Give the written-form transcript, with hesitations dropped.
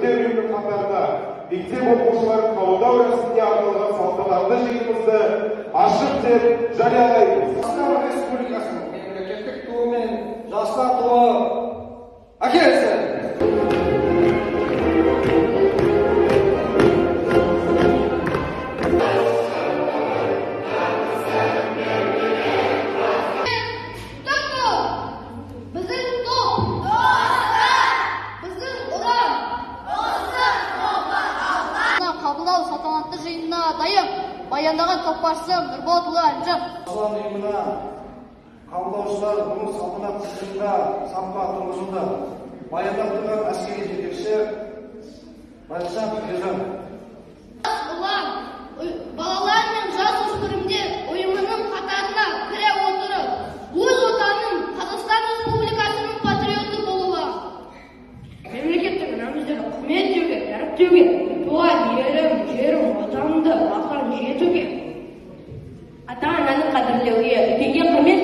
өрттер үйінің қатарына мектеп оқушыларын қабылдау рәсіміне арналған салтанатты жиынымызды ашық деп жариялаймыз. Қазақстан Республикасының мемлекеттік туы мен жастар туы әкелсін. Қабылдау салтанатты жиынына дайын баяндаған тоқбасшы Нұрболатұлы Әлімжан. Қосылған ұйымына қабылдаушылар бүгін салтанатты жиында сапқа тұрғызылды. Баяндап тұрған әскери жетекші Байтжан Төлежан. Балалар мен жасөспірімдер ұйымының қатарына кіре отырып, өз отаным Қазақстан Республикасының патриоты болуға, мемлекеттік рәміздерді құрметтеуге, дәріптеуге, туған елім, жерім, отанымды мақтан жетуге, ата-ананы қадірлеуге, үлкенге құрмет